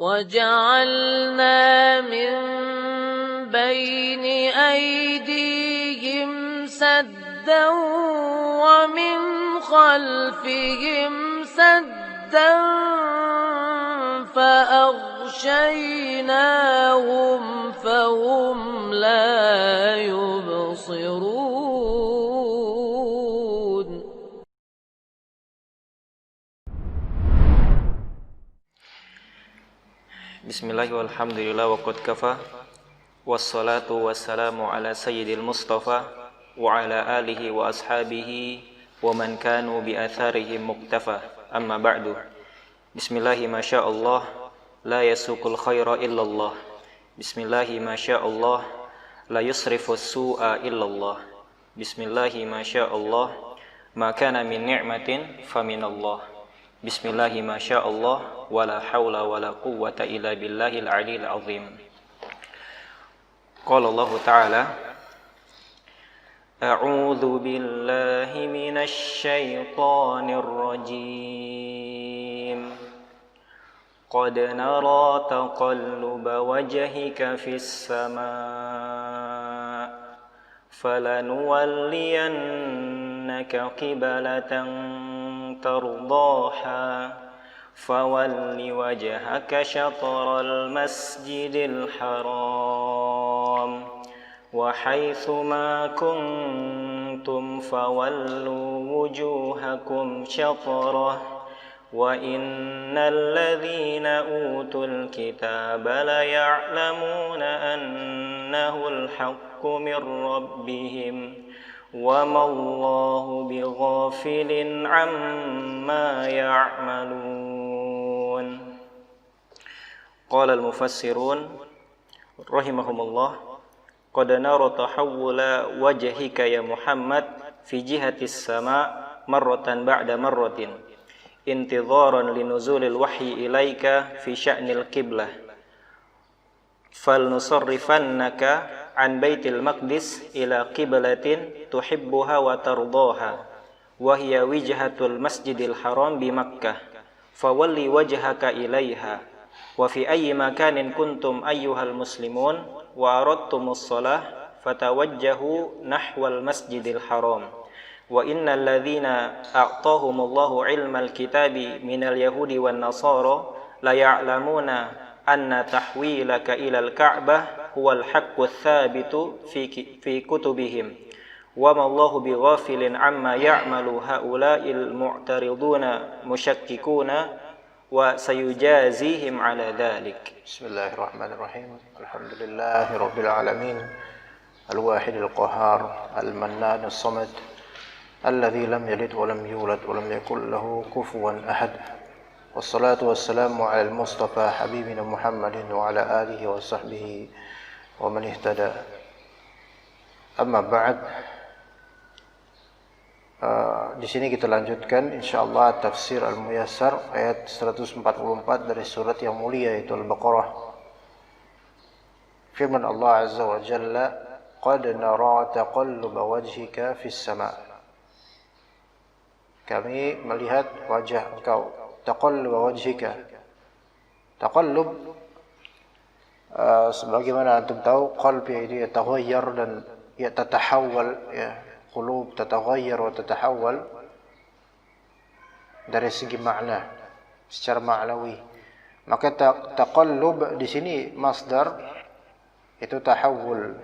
وجعلنا من بين أيديهم سدا ومن خلفهم سدا فأغشيناهم فهم لا يبصرون. Bismillah walhamdulillah wa qad kafa wassalatu wassalamu ala sayyidil mustafa wa ala alihi wa ashabihi wa man kanu bi atharihim muqtafa amma ba'du. Bismillahi ma sya'allah la yasuqul khaira illallah. Bismillahi ma sya'allah la yusrifus su'a illallah. Bismillahi ma sya'allah ma kana min ni'matin faminallah. Bismillahi ma sya'allah wa la hawla wa la quwwata illa billahil aliyil azim. Qala Allah Ta'ala A'udzu billahi minasy syaithanir rajim. Qad nara taqalluba wajhika fis samaa falanuwalliyannaka qiblatan ترضاها فول وجهك شطر المسجد الحرام وحيث ما كنتم فولوا وجوهكم شطره وإن الذين أوتوا الكتاب ليعلمون أنه الحق من ربهم وما الله بغافل عما يعملون. قال المفسرون رحمهم الله قد نرى تحول وجهك يا محمد في جهة السماء مرة بعد مرة انتظارا لنزول الوحي إليك في شأن القبلة فلنصرفنك عن بيت المقدس إلى قبلة تحبها وترضاها وهي وجهة المسجد الحرام بمكة فولي وجهك إليها وفي أي مكان كنتم أيها المسلمون وأردتم الصلاة فتوجهوا نحو المسجد الحرام وإن الذين أعطاهم الله علم الكتاب من اليهود والنصارى ليعلمون أن تحويلك إلى الكعبة هو الحق الثابت في كتبهم وما الله بغافل عما يعمل هؤلاء المعترضون مشككون وسيجازيهم على ذلك. بسم الله الرحمن الرحيم. الحمد لله رب العالمين الواحد القهار المنان الصمد الذي لم يلد ولم يولد ولم يكن له كفوا أحد والصلاة والسلام على المصطفى حبيبنا محمد وعلى آله وصحبه ومن اهتدى. Amma ba'd. Di sini kita lanjutkan insyaallah tafsir Al-Muyassar ayat 144 dari surat yang mulia yaitu Al-Baqarah. Firman Allah Azza wa Jalla, "Qad nara taqalluba wajhika fis sama'." Kami melihat wajah engkau. Taqalluba wajhika. Taqallub sebagaimana antum tahu qalb ini yataghayyar dan yatatahawwal ya, qulub tataghayyar wa tatahawwal dari segi makna secara ma'nawi. Maka taqallub di sini masdar itu tahawul.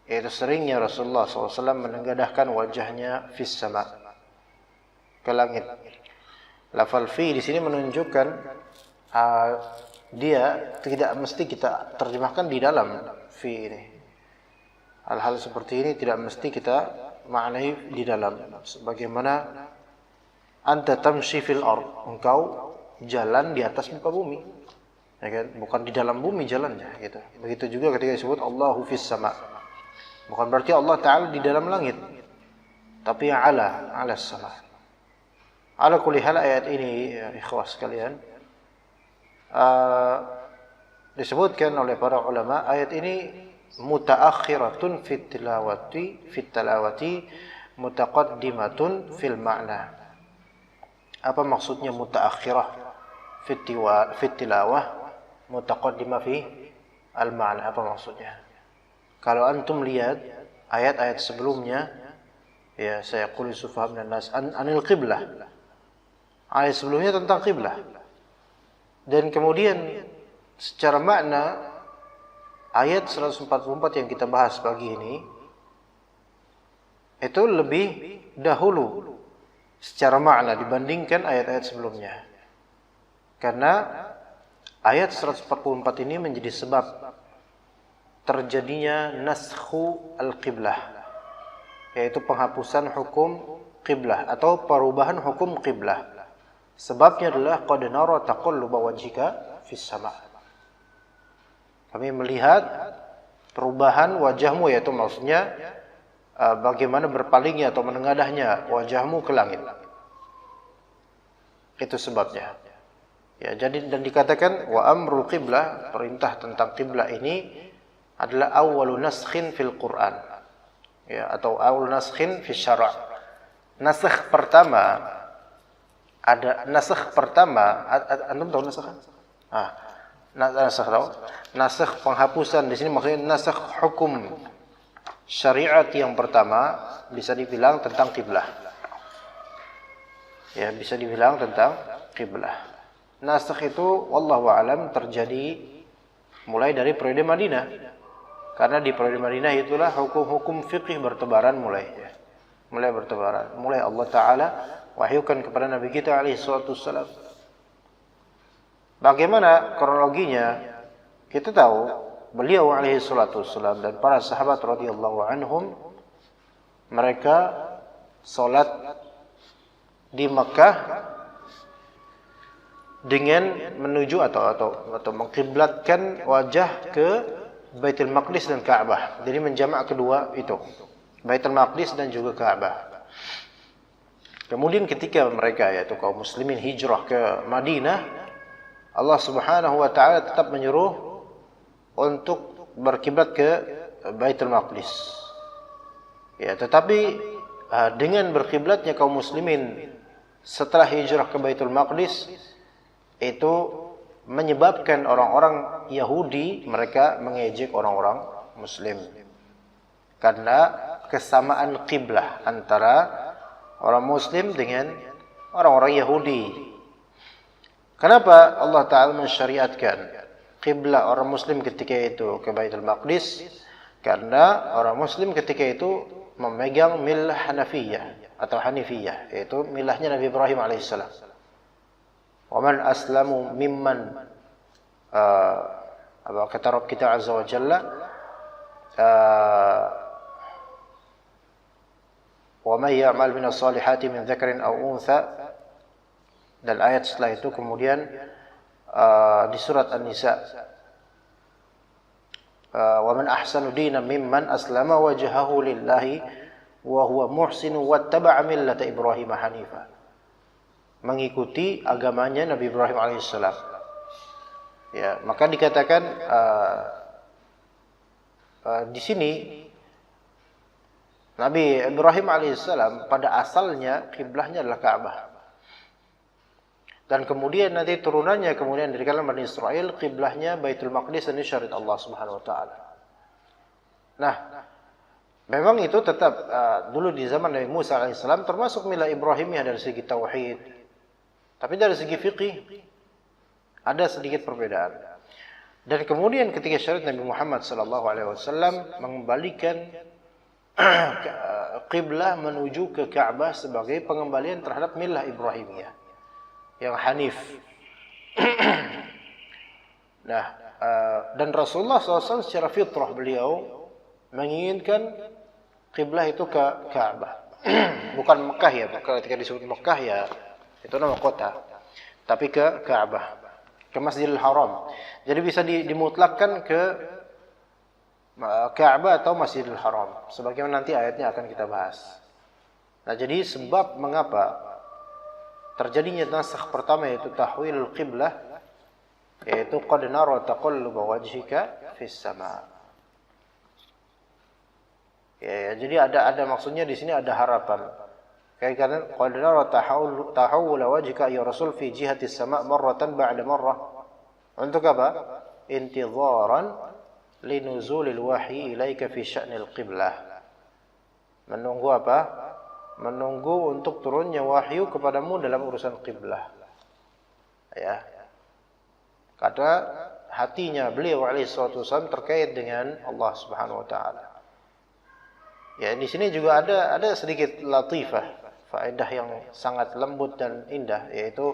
Itu seringnya Rasulullah SAW menengadahkan wajahnya fis sama, ke langit. Lafal fi di sini menunjukkan dia tidak mesti kita terjemahkan di dalam fi ini. Hal-hal seperti ini tidak mesti kita maknai di dalam. Sebagaimana anta tamshi fil ard, engkau jalan di atas muka bumi, ya kan? Bukan di dalam bumi jalannya, gitu. Begitu juga ketika disebut Allahu fis sama, bukan berarti Allah Ta'ala di dalam langit, tapi ala sama. Ala kulli hal ayat ini ya ikhwas sekalian, disebutkan oleh para ulama ayat ini mutaakhiratun fit tilawati mutaqaddimatun fil ma'na. Apa maksudnya mutaakhirah fi tilawah, mutaqaddimah fi al-ma'na? Apa maksudnya? Kalau antum lihat ayat-ayat sebelumnya, ya saya qul sufaha minan nas anil qiblah. Ayat sebelumnya tentang qiblah. Dan kemudian secara makna ayat 144 yang kita bahas pagi ini itu lebih dahulu secara makna dibandingkan ayat-ayat sebelumnya. Karena ayat 144 ini menjadi sebab terjadinya naskhu al-qiblah, yaitu penghapusan hukum qiblah atau perubahan hukum qiblah. Sebabnya adalah qad nara taqalluba wajhika fis sama'. Kami melihat perubahan wajahmu, yaitu maksudnya bagaimana berpalingnya atau menengadahnya wajahmu ke langit. Itu sebabnya. Ya, jadi dan dikatakan wa amrul qiblah, perintah tentang qiblah ini adalah awwalu naskhin fil Quran. Ya, atau awwalu naskhin fis syara'. Nasakh pertama antum tahu nasakh? Nasakh tahu? Nasakh penghapusan di sini maksudnya nasakh hukum syariat yang pertama bisa dibilang tentang kiblah. Ya, bisa dibilang tentang kiblah. Nasakh itu wallahu alam terjadi mulai dari periode Madinah. Karena di periode Madinah itulah hukum-hukum fikih bertebaran mulai bertebaran. Mulai Allah Ta'ala wahyukan kepada Nabi kita alaihi salatu wassalam. Bagaimana kronologinya? Kita tahu beliau alaihi salatu wassalam dan para sahabat radhiyallahu anhum, mereka salat di Mekah dengan menuju atau mengkiblatkan wajah ke Baitul Maqdis dan Ka'bah. Jadi menjamak kedua itu, Baitul Maqdis dan juga Ka'bah. Kemudian ketika mereka, yaitu kaum muslimin, hijrah ke Madinah, Allah Subhanahu wa taala tetap menyuruh untuk berkiblat ke Baitul Maqdis. Ya, tetapi dengan berkiblatnya kaum muslimin setelah hijrah ke Baitul Maqdis itu menyebabkan orang-orang Yahudi mereka mengejek orang-orang muslim. Karena kesamaan kiblah antara orang muslim dengan orang-orang Yahudi. Kenapa Allah Ta'ala mensyariatkan kiblah orang muslim ketika itu ke Baitul Maqdis? Karena orang muslim ketika itu memegang milah Hanafiyah atau Hanifiyah, yaitu milahnya Nabi Ibrahim alaihissalam. Wa man aslamu mimman kata Rabb kita azza wa jalla, wa may ya'mal minas salihati min dzakarin aw untha, dan ayat setelah itu kemudian di surat An-Nisa, wa man ahsanu dinan mimman aslama wajhahu lillahi wa huwa muhsinu wattaba'a millata Ibrahim hanifa, mengikuti agamanya Nabi Ibrahim alaihissalam. Ya, maka dikatakan di sini Nabi Ibrahim alaihissalam pada asalnya kiblahnya adalah Ka'bah. Dan kemudian nanti turunannya kemudian dari kalangan Bani Israel kiblahnya Baitul Maqdis dan syariat Allah Subhanahu wa taala. Nah, memang itu tetap dulu di zaman Nabi Musa alaihissalam termasuk milah Ibrahimiyah dari segi tauhid. Tapi dari segi fikih ada sedikit perbedaan. Dan kemudian ketika syariat Nabi Muhammad sallallahu alaihi wasallam mengembalikan qiblah menuju ke Ka'bah sebagai pengembalian terhadap milah Ibrahimiyah yang hanif. Nah, dan Rasulullah SAW secara fitrah beliau menginginkan qiblah itu ke Ka'bah. Bukan Mekah ya, ketika disebut Mekah ya itu nama kota, tapi ke Ka'bah, ke Masjidil Haram. Jadi bisa dimutlakkan ke Ka'bah atau Masjidil Haram, sebagaimana nanti ayatnya akan kita bahas. Nah, jadi sebab mengapa terjadinya nasakh pertama yaitu tahwilul qiblah, yaitu qad nara taqalluba wajhika fis sama'. Ya, jadi ada maksudnya di sini ada harapan. Karena qad nara tahawul wajhika ya Rasul fi jihati sama' marratan ba'da marrah. Untuk apa? Intidharan linuzulil wahyi ilaika fi sya'nil qiblah. Menunggu apa? Menunggu untuk turunnya wahyu kepadamu dalam urusan qiblah. Ya. Karena hatinya beliau alaihi salatu wasallam terkait dengan Allah Subhanahu wa taala. Ya, di sini juga ada sedikit latifah, faedah yang sangat lembut dan indah, yaitu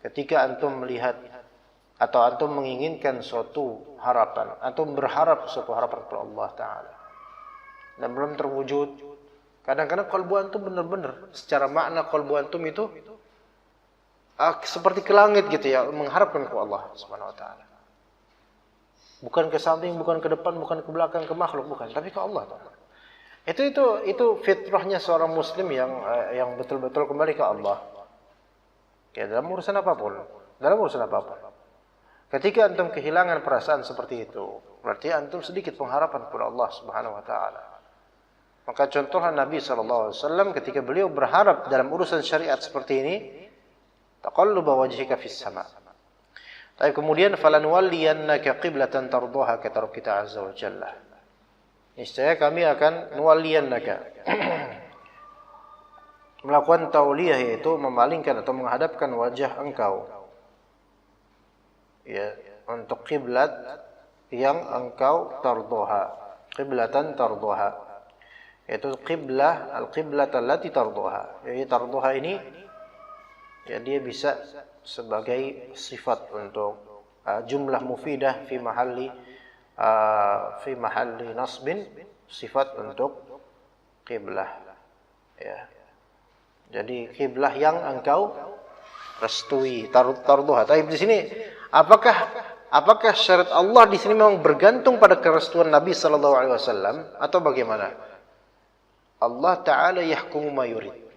ketika antum melihat atau antum menginginkan suatu harapan, antum berharap suatu harapan kepada Allah taala dan belum terwujud. Kadang-kadang qalbu antum benar-benar secara makna qalbu antum itu seperti ke langit gitu ya, mengharapkan kepada Allah Subhanahu wa taala. Bukan ke samping, bukan ke depan, bukan ke belakang, ke makhluk, bukan, tapi ke Allah taala. Itu fitrahnya seorang muslim yang betul-betul kembali ke Allah. Ya, dalam urusan apapun. Ketika antum kehilangan perasaan seperti itu, berarti antum sedikit pengharapan kepada Allah Subhanahu wa taala. Maka contohnya Nabi sallallahu alaihi wasallam ketika beliau berharap dalam urusan syariat seperti ini, taqalluba wajhika fis sama'. Tapi kemudian falanuwalliyannaka qiblatan tardaha kata kita azza wa jalla. Niscaya kami akan nuwalliyannaka melakukan tauliyah, yaitu memalingkan atau menghadapkan wajah engkau ya untuk kiblat yang engkau tardaha, qiblatan tardaha, yaitu qiblah al-qiblat allati tardaha. Jadi tardaha ini ya dia bisa sebagai sifat untuk jumlah mufidah fi mahalli nasbin, sifat untuk qiblah ya. Jadi qiblah yang engkau restui, tarduha. Tapi di sini apakah syarat Allah di sini memang bergantung pada kerestuan Nabi sallallahu alaihi wasallam atau bagaimana? Allah taala yahkumu ma yurid.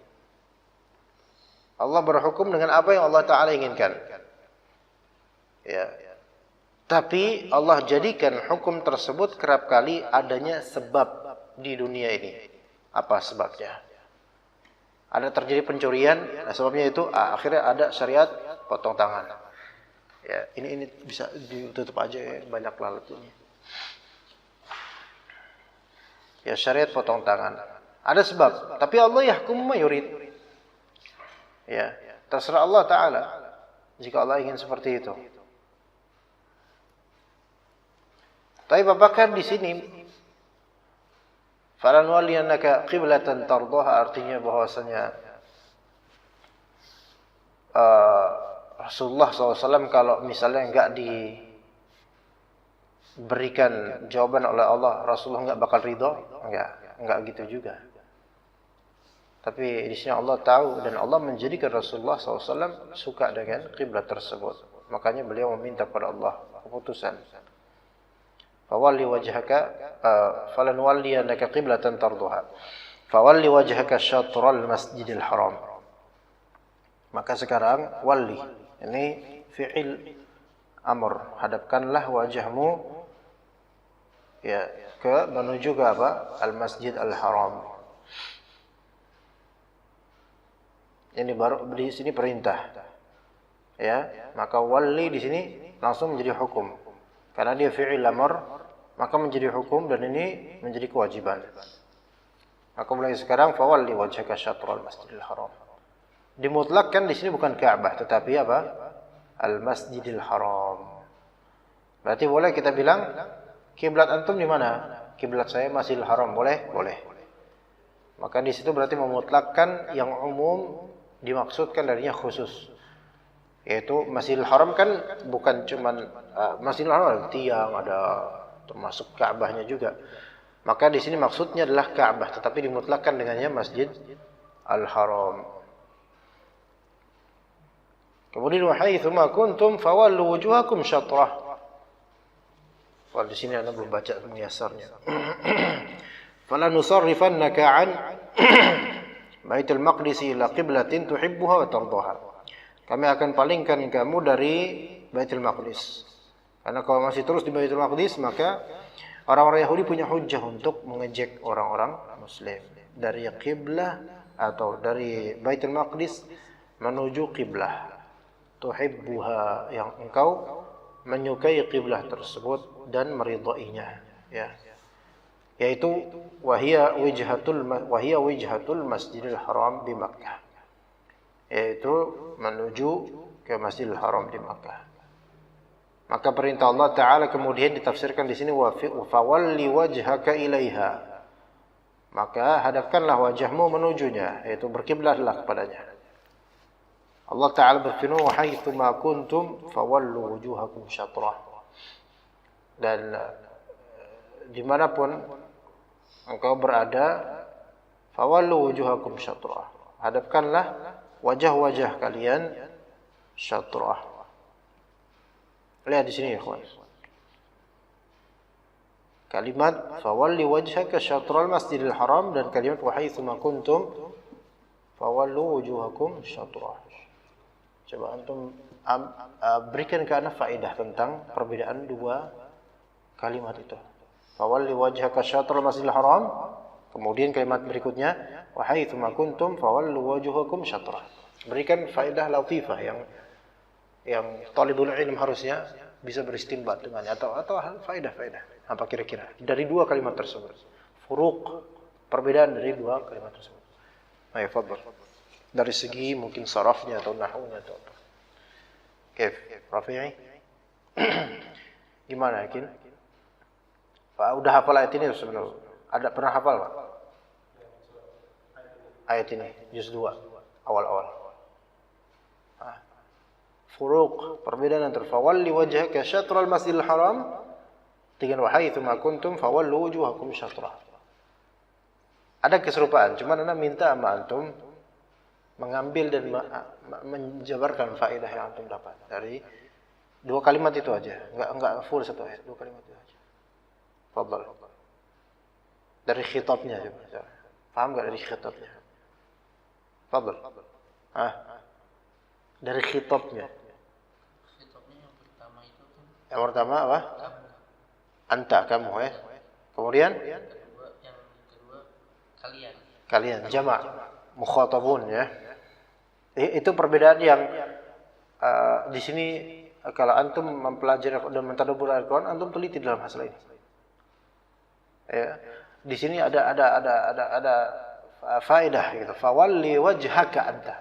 Allah berhukum dengan apa yang Allah taala inginkan. Ya. Tapi Allah jadikan hukum tersebut kerap kali adanya sebab di dunia ini. Apa sebabnya? Ada terjadi pencurian, nah sebabnya itu akhirnya ada syariat potong tangan. Ya, ini bisa ditutup aja ya, banyak lalatnya. Ya, syariat potong tangan. Ada sebab, tapi Allah yahkum ma yurid. Ya, terserah Allah taala jika Allah ingin seperti itu. Tapi apakah di sini falanwalliyannaka qiblatan tardaha artinya bahwasanya Rasulullah SAW kalau misalnya enggak diberikan jawaban oleh Allah, Rasulullah enggak bakal ridho? Enggak gitu juga. Tapi di sini Allah tahu dan Allah menjadikan Rasulullah SAW suka dengan qiblat tersebut. Makanya beliau meminta kepada Allah keputusan. Fawalli wajhaka falanwalliyannaka qiblatan tarduha. Fawalli wajhaka syatral masjidil haram. Maka sekarang walli ini fi'il amr, hadapkanlah wajahmu ya ke menuju ke apa? Al-Masjid Al-Haram. Ini baru di sini perintah. Ya, maka walli di sini langsung menjadi hukum. Karena dia fi'il amr, maka menjadi hukum dan ini menjadi kewajiban. Maka mulai sekarang fawalli wajhaka syatral Masjidil Haram. Dimutlakkan di sini bukan Ka'bah tetapi apa? Al-Masjidil Haram. Berarti boleh kita bilang kiblat antum di mana? Kiblat saya Masjidil Haram, boleh? Boleh. Maka di situ berarti memutlakkan yang umum dimaksudkan darinya khusus. Yaitu Masjidil Haram kan bukan cuman Masjidil Haram ada tiang, ada termasuk Ka'bahnya juga. Maka di sini maksudnya adalah Ka'bah tetapi dimutlakkan dengannya Masjid Al-Haram. Kemudian wa haitsu ma kuntum fawallu wujuhakum syatrah. Wal di sini Anda belum baca muyassarnya. Fala nusarrifannaka an Baitul Maqdis ila qiblatin tuhibbuha wa tardaha. Kami akan palingkan kamu dari Baitul Maqdis. Karena kalau masih terus di Baitul Maqdis maka orang-orang Yahudi punya hujjah untuk mengejek orang-orang Muslim dari qiblah atau dari Baitul Maqdis menuju kiblah. Tuhibbuha, yang engkau menyukai kiblah tersebut dan meridainya, ya. Yaitu wahia wijhatul Masjidil Haram di Makkah. Yaitu menuju ke Masjidil Haram di Makkah. Maka perintah Allah Ta'ala kemudian ditafsirkan di sini fawalli wajhaka ilaiha. Maka hadapkanlah wajahmu menujunya, yaitu berkiblatlah kepadanya. Allah Ta'ala berfirman wa haitsu ma kuntum fawallu wujuhakum syatrah. Dan dimanapun engkau berada, fawallu wujuhakum syatrah. Hadapkanlah wajah-wajah kalian syatrah. Lihat di sini ya, kawan. Kalimat fawalli wajhaka syatral Masjidil Haram dan kalimat wa haitsu ma kuntum fawallu wujuhakum syatrah. Coba antum berikan ke ana faedah tentang perbedaan dua kalimat itu. Fawalli wajhaka syatral Masjidil Haram, kemudian kalimat berikutnya wa haitsu ma kuntum fawallu wujuhakum syatrah. Berikan faedah latifah yang talibul ilm harusnya bisa beristinbat dengannya, atau faedah. Apa kira-kira dari dua kalimat tersebut? Furuq, perbedaan dari dua kalimat tersebut. Ayo, fadhil. Dari segi mungkin sarafnya atau nahwunya atau apa. Kaif, Rafi'i? Gimana, Yakin? Pak, udah hafal ayat ini sebenarnya? Ada pernah hafal, Pak? Ayat ini, juz 2, awal-awal. Furuq, perbedaan antara fawalli wajhaka syatral Masjidil Haram dengan wa haitsu ma kuntum fawallu wujuhakum syatrah. Ada keserupaan, cuman ana minta sama antum mengambil dan menjabarkan faedah yang antum dapat dari dua kalimat itu aja. Enggak full satu ayat, dua kalimat itu aja. Fadhal. Dari khitabnya coba. Paham enggak dari khitabnya? Fadhal. Dari khitabnya. Yang pertama apa? Anta, kamu ya. Kemudian? Yang kedua kalian. Kalian, jamak, mukhatabun ya. Itu perbedaan yang di sini kalau antum mempelajari dan mentadabbur Al-Qur'an, antum teliti dalam masalah ini. Ya. Di sini ada faedah gitu. Fawalli wajhaka anta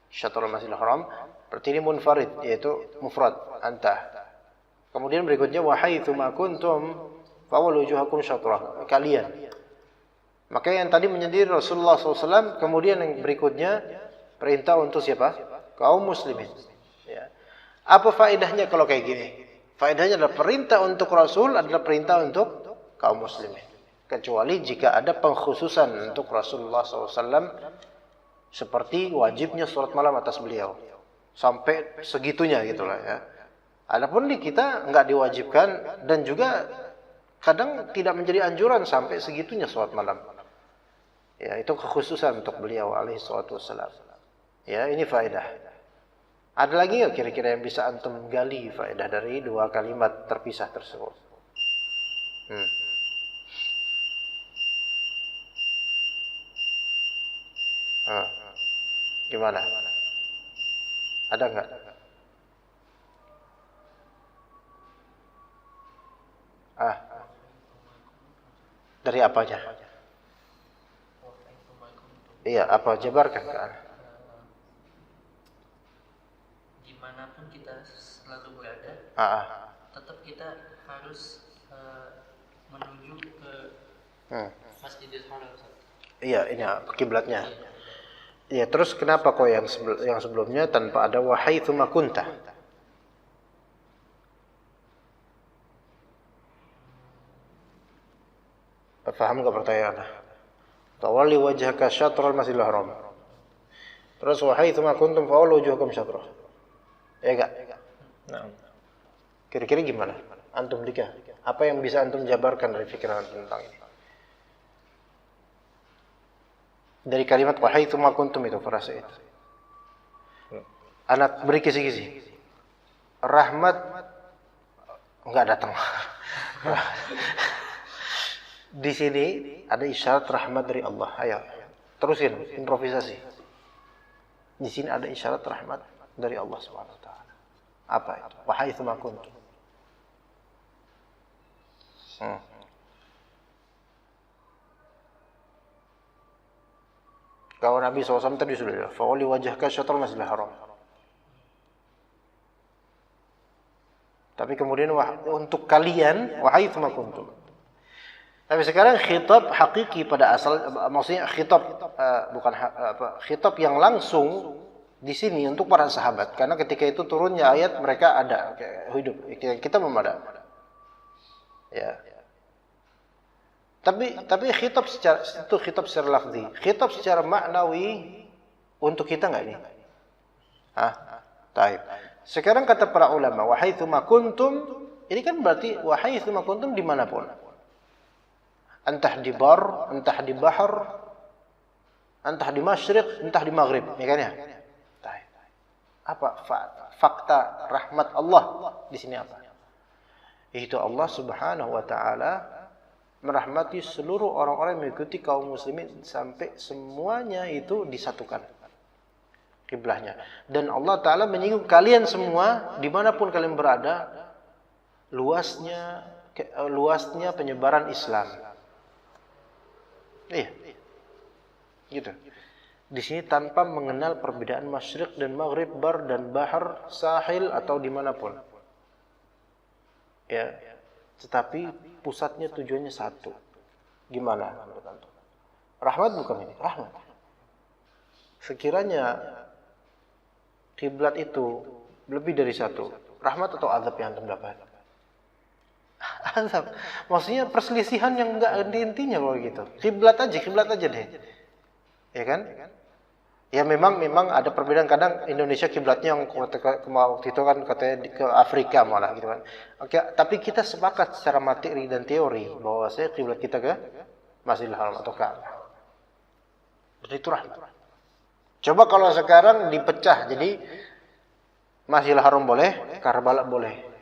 syatrul Masjidil Haram. Berarti ini munfarid, yaitu mufrad anta. Kemudian berikutnya wa haitsu ma kuntum fawallu wujuhakum syatrah, kalian. Maka yang tadi menyendiri Rasulullah SAW, kemudian yang berikutnya perintah untuk siapa? Kaum muslimin. Ya. Apa faedahnya kalau kayak gini? Faedahnya adalah perintah untuk Rasul adalah perintah untuk kaum muslimin. Kecuali jika ada pengkhususan untuk Rasulullah SAW seperti wajibnya salat malam atas beliau. Sampai segitunya gitulah ya. Adapun di kita enggak diwajibkan dan juga kadang tidak menjadi anjuran sampai segitunya salat malam. Ya, itu kekhususan untuk beliau alaihi salatu wassalam. Ya, ini faedah. Ada lagi enggak kira-kira yang bisa antum gali faedah dari dua kalimat terpisah tersebut? Gimana? Ada enggak? Dari apanya? Iya, apa jabarkan ke ana? Dimanapun kita selalu berada, tetap kita harus menuju ke Masjidil Haram. Iya, ini kiblatnya. Iya, terus kenapa kok yang sebelumnya tanpa ada wa haitsu ma kunta? Paham enggak pertanyaan? Tawalli wajhaka syatral Masjidil Haram. Terus wa haitsu ma kuntum fawallu wujuhakum syatrah. Ya enggak? Nah. Kira-kira gimana? Antum Dika, apa yang bisa antum jabarkan dari pikiran tentang ini? Dari kalimat wa haitsu ma kuntum itu frase itu. Anak beri kisi-kisi. Rahmat enggak datang. Di sini ada isyarat rahmat dari Allah. Ayo, Terusin, improvisasi. Di sini ada isyarat rahmat dari Allah Subhanahu wa taala. Apa itu? Wa haitsu ma kuntum. Kalau Nabi SAW tadi sudah, fa'uli wajhaka syatral masjidil haram. Tapi kemudian untuk kalian wa haitsu ma kuntum. Tapi sekarang khitab hakiki pada asal, maksudnya khitab khitab yang langsung di sini untuk para sahabat, karena ketika itu turunnya ayat mereka ada hidup, kita belum ada. Ya. Tapi khitab secara lafzi, khitab secara maknawi untuk kita enggak ini? Taib. Sekarang kata para ulama, wa haitsu ma kuntum, ini kan berarti wa haitsu ma kuntum dimanapun. Entah di bar, entah di bahar, entah di masyriq, entah di maghrib, ya kan ya? Apa fakta rahmat Allah di sini apa? Itu Allah Subhanahu wa taala merahmati seluruh orang-orang yang mengikuti kaum muslimin sampai semuanya itu disatukan kiblahnya. Dan Allah taala menyinggung kalian semua dimanapun kalian berada, luasnya penyebaran Islam. Iya. Gitu. Di sini tanpa mengenal perbedaan masyriq dan maghrib, bar dan bahar, sahil atau dimanapun. Ya. Tetapi pusatnya tujuannya satu. Gimana? Rahmat bukan ini? Rahmat. Sekiranya kiblat itu lebih dari satu, rahmat atau azab yang antum dapat? Azab. Maksudnya perselisihan yang enggak ada intinya kalau gitu. Kiblat aja deh. Ya kan? Ya memang ada perbedaan, kadang Indonesia kiblatnya yang waktu itu kan katanya ke Afrika malah gitu kan. Oke, tapi kita sepakat secara materi dan teori bahwa kiblat kita ke Masjidil Haram atau Ka'bah. Berarti itu rahmat. Coba kalau sekarang dipecah jadi Masjidil Haram boleh, Karbala boleh.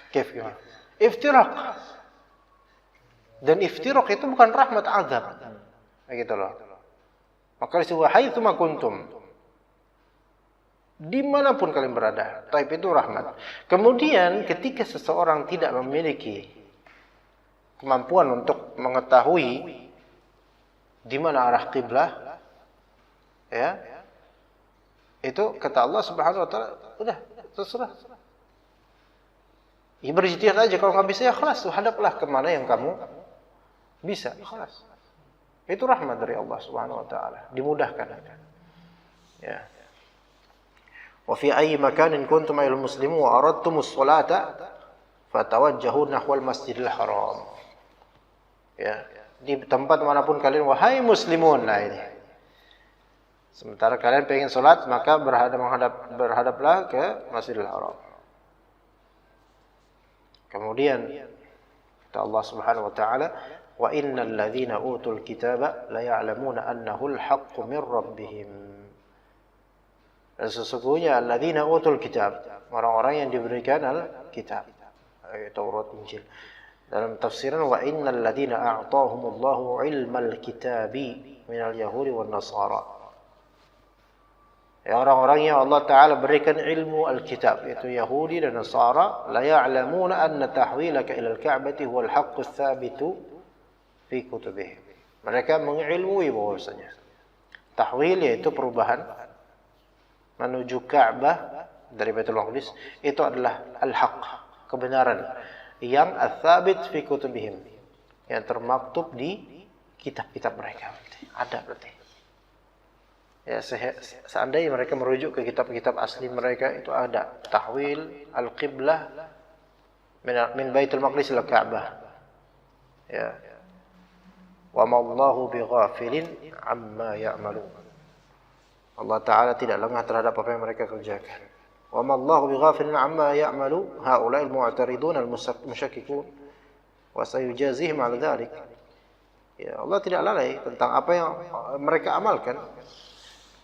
Kif gimana? Iftirak. Dan iftirak itu bukan rahmat, azab. Begitu loh. Maka disitu haitsu ma kuntum. Dimanapun kalian berada, taib itu rahmat. Kemudian ketika seseorang tidak memiliki kemampuan untuk mengetahui di mana arah kiblah, ya, itu kata Allah Subhanahu wa taala, udah terserah. Ya berijtihad aja, kalau nggak bisa ya kelas, hadaplah kemana yang kamu bisa, kelas. Itu rahmat dari Allah Subhanahu wa taala, dimudahkan. Ya. Wa fi ayyi makanin kuntum ayyuhal muslimun wa aradtumus salata fatawajjahu nahwal Masjidil Haram. Ya, di tempat manapun kalian wahai muslimun. Nah ini. Sementara kalian pengen salat, maka berhadaplah ke Masjidil Haram. Kemudian kata Allah Subhanahu wa taala, wa innal ladzina utul kitaba la ya'lamuna annahu al-haqqu min rabbihim. Dan sesungguhnya alladzina utul kitab, orang-orang yang diberikan al-kitab, Taurat, Injil. Dalam tafsiran wa innal ladzina a'tahumullahu ilmal kitabi minal yahudi wan nasara. Ya, orang-orang yang Allah taala berikan ilmu al-kitab, yaitu Yahudi dan Nasara, la ya'lamuna anna tahwilaka ila al-Ka'bati huwal haqqu tsabitu fi kutubihim. Mereka mengilmui bahwasanya tahwil yaitu perubahan menuju Ka'bah dari Baitul Maqdis itu adalah al-haq, kebenaran yang ats-tsabit fi kutubihim, yang termaktub di kitab-kitab mereka. Ada berarti. Ya, seandainya mereka merujuk ke kitab-kitab asli mereka, itu ada tahwil al-qiblah min Baitul Maqdis ila Ka'bah. Ya. Wa ma Allahu bighafilin amma ya'malun. Allah taala tidak lengah terhadap apa yang mereka kerjakan. Wa ma Allahu bighafilin amma ya'malu haula'il mu'taridun al-musyakkikun wa sayujazihim 'ala dzalik. Ya, Allah tidak lalai tentang apa yang mereka amalkan.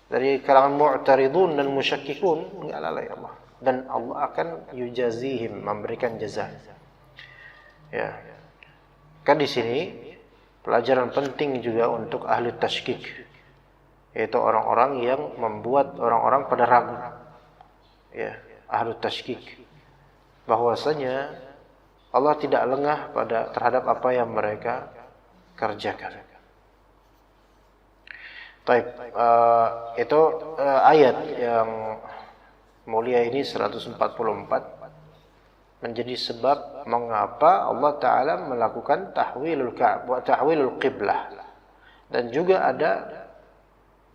Dari kalangan mu'taridun dan musyakkikun, enggak lalai Allah. Dan Allah akan yujazihim, memberikan jaza. Ya. Kan di sini Pelajaran penting juga untuk ahli tashkik, yaitu orang-orang yang membuat orang-orang pada ragu. Ya, ahli tashkik, bahwasanya Allah tidak lengah terhadap apa yang mereka kerjakan. Baik, itu ayat yang mulia ini 144 menjadi sebab mengapa Allah Ta'ala melakukan tahwilul qiblah. Dan juga ada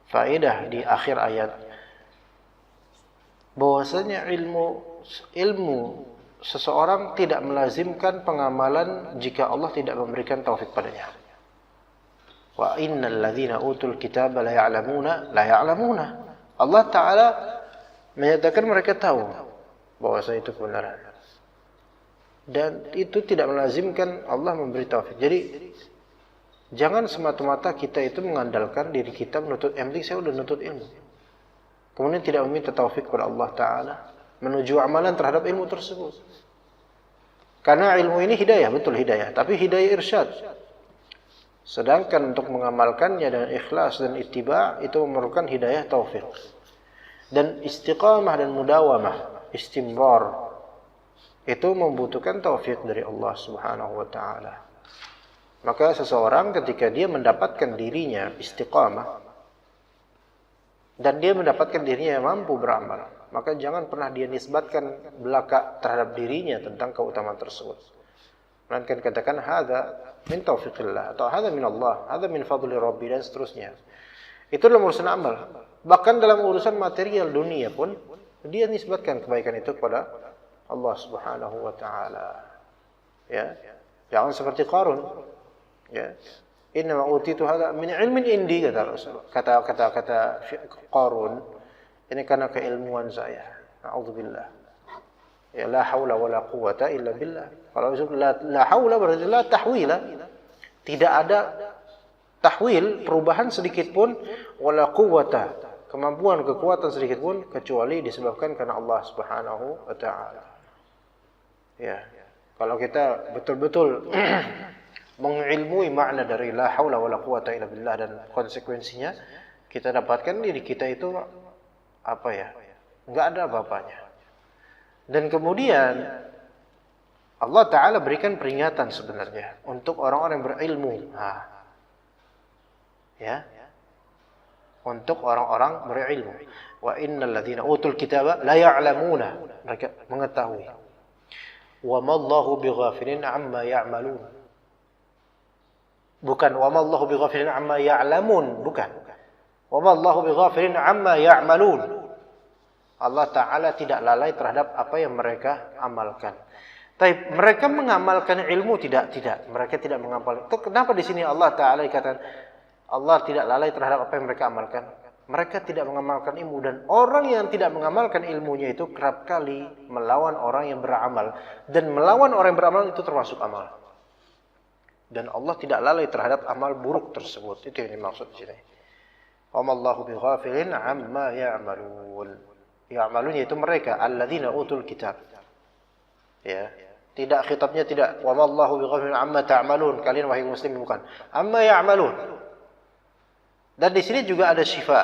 faedah di akhir ayat bahwasanya ilmu seseorang tidak melazimkan pengamalan jika Allah tidak memberikan taufik padanya. Wa innal ladzina utul kitaba la ya'lamuna. Allah Ta'ala menyatakan mereka tahu bahwasanya itu kebenaran. Dan itu tidak melazimkan Allah memberi taufik. Jadi jangan semata-mata kita itu mengandalkan diri kita menuntut, yang penting saya sudah menuntut ilmu, kemudian tidak meminta taufik kepada Allah Ta'ala menuju amalan terhadap ilmu tersebut. Karena ilmu ini hidayah, betul hidayah, tapi hidayah irsyad. Sedangkan untuk mengamalkannya dengan ikhlas dan ittiba' itu memerlukan hidayah taufik. Dan istiqamah dan mudawamah, istimrar, itu membutuhkan taufik dari Allah Subhanahu wa Ta'ala. Maka seseorang ketika dia mendapatkan dirinya istiqamah dan dia mendapatkan dirinya yang mampu beramal, maka jangan pernah dia nisbatkan belaka terhadap dirinya tentang keutamaan tersebut. Melainkan katakan hadza min taufiqillah, atau hadza min Allah, hadza min fadli Rabbi, dan seterusnya. Itu dalam urusan amal. Bahkan dalam urusan material dunia pun dia nisbatkan kebaikan itu kepada Allah Subhanahu wa Ta'ala. Ya, jangan seperti Qarun. Ya, inna utitu hadza min ilmin indi, kata Qarun, ini karena keilmuan saya. A'udzubillah. Ya, la haula wala quwwata illa billah. Kalau la haula berarti la tahwila. Tidak ada tahwil, perubahan sedikit pun, wala quwwata, kemampuan, kekuatan sedikit pun, kecuali disebabkan karena Allah Subhanahu wa Ta'ala. Ya, kalau kita betul-betul mengilmui makna dari la haula wala quwata illa billah dan konsekuensinya, kita dapatkan diri kita itu apa ya? Enggak ada apa-apanya. Dan kemudian Allah Ta'ala berikan peringatan sebenarnya untuk orang-orang yang berilmu. Ya. Untuk orang-orang berilmu. Wa innal ladzina utul kitaba la ya'lamuna. Mereka mengetahui. Wa mallahu bighafilin amma ya'malun. Bukan wa mallahu bighafilin amma ya'lamun, bukan. Wa mallahu bighafilin amma ya'malun. Allah Ta'ala tidak lalai terhadap apa yang mereka amalkan. Tapi mereka mengamalkan ilmu tidak. Mereka tidak mengamalkan. Itu kenapa di sini Allah Ta'ala dikatakan Allah tidak lalai terhadap apa yang mereka amalkan? Mereka tidak mengamalkan ilmu, dan orang yang tidak mengamalkan ilmunya itu kerap kali melawan orang yang beramal, dan melawan orang yang beramal itu termasuk amal. Dan Allah tidak lalai terhadap amal buruk tersebut. Itu yang dimaksud di sini. Wallahu bighafilin amma ya'malun. Ya'malun yaitu mereka alladzina utul kitab. Ya. Tidak, khitabnya tidak wallahu bighafilin amma ta'malun. Kalian wahai muslimin, bukan. Amma ya'malun. Dan di sini juga ada syifa.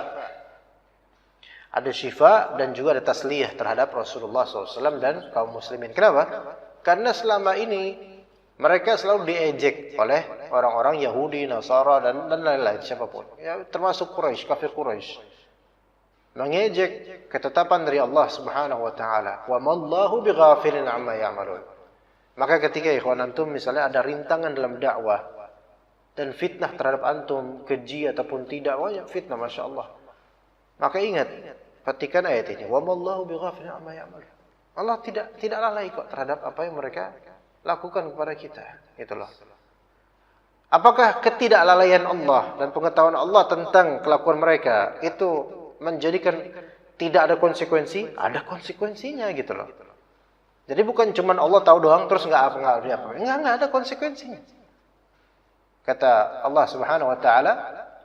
Ada syifa dan juga ada tasliyah terhadap Rasulullah SAW dan kaum muslimin. Kenapa? Karena selama ini mereka selalu diejek oleh orang-orang Yahudi, Nasara, dan lain-lain, siapapun. Ya, termasuk Quraisy, kafir Quraisy. Mengejek ketetapan dari Allah Subhanahu wa Ta'ala. Wa mallahu bighafilin amma ya'malun. Maka ketika ikhwan antum misalnya ada rintangan dalam dakwah dan fitnah terhadap antum, keji ataupun tidak, banyak fitnah, Masya Allah. Maka ingat, petikan ayat ini. Wa mallahu bighafilin amma ya'malun. Allah tidak lalai kok terhadap apa yang mereka lakukan kepada kita. Itulah. Apakah ketidaklalaian Allah dan pengetahuan Allah tentang kelakuan mereka itu menjadikan tidak ada konsekuensi? Ada konsekuensinya gitu loh. Jadi bukan cuma Allah tahu doang terus enggak ada konsekuensinya. Kata Allah Subhanahu wa Ta'ala,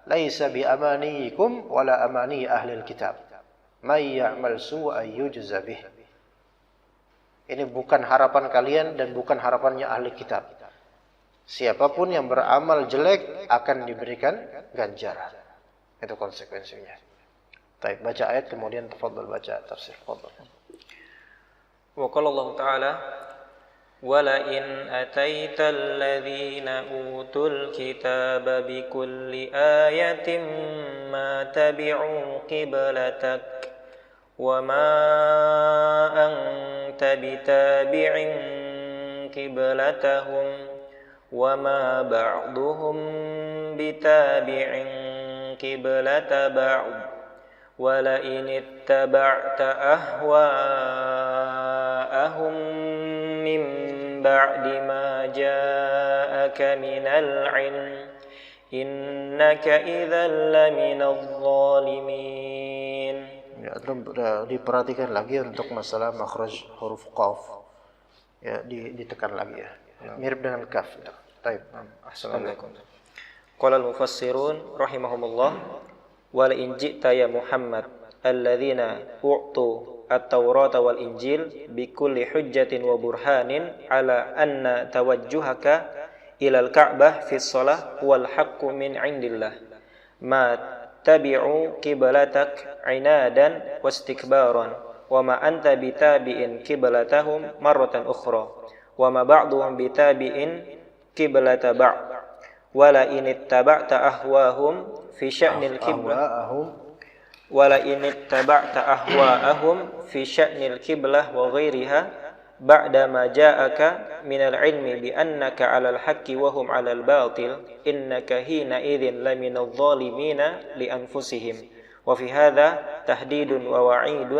"Laisa bi amaniyikum wala amani ahlil kitab. May ya'mal su'an yujza bih." Ini bukan harapan kalian dan bukan harapannya ahli kitab. Siapapun yang beramal jelek akan diberikan ganjaran. Itu konsekuensinya. Baik, baca ayat kemudian tafadhol baca tafsir. Tafadhol. Wa qala Allah Ta'ala ولئن أتيت الذين أوتوا الكتاب بكل آية ما تبعوا قبلتك وما أنت بتابع قبلتهم وما بعضهم بتابع قبلة بعض ولئن اتبعت أهواءهم من بعد ما جاءك من العلم إنك إذا لمن الظالمين. Ya, diperhatikan lagi untuk masalah makhraj huruf qaf. Ya, ditekan lagi ya. Mirip dengan kaf. Baik. Assalamualaikum. Qala al-mufassirun rahimahumullah wa la in ji'ta ya Muhammad alladzina u'tu at-Taurata wal Injil bikulli hujjatin wa burhanin ala anna tawajjuhaka ilal Ka'bah fi shalah wal haqqu min indillah ma tabi'u qiblatak inadan wastikbaran wa ma anta bitabi'in qiblatahum marratan ukhra wa ma ba'duhum bitabi'in qiblata ba'd wa la in ittaba'ta ahwahum fi sya'nil qiblah ولئن اتبعت أهواءهم في شأن القبلة وغيرها بعدما جاءك من العلم بأنك على الحق وهم على الباطل إنك حينئذ لمن الظالمين لأنفسهم وفي هذا تهديد ووعيد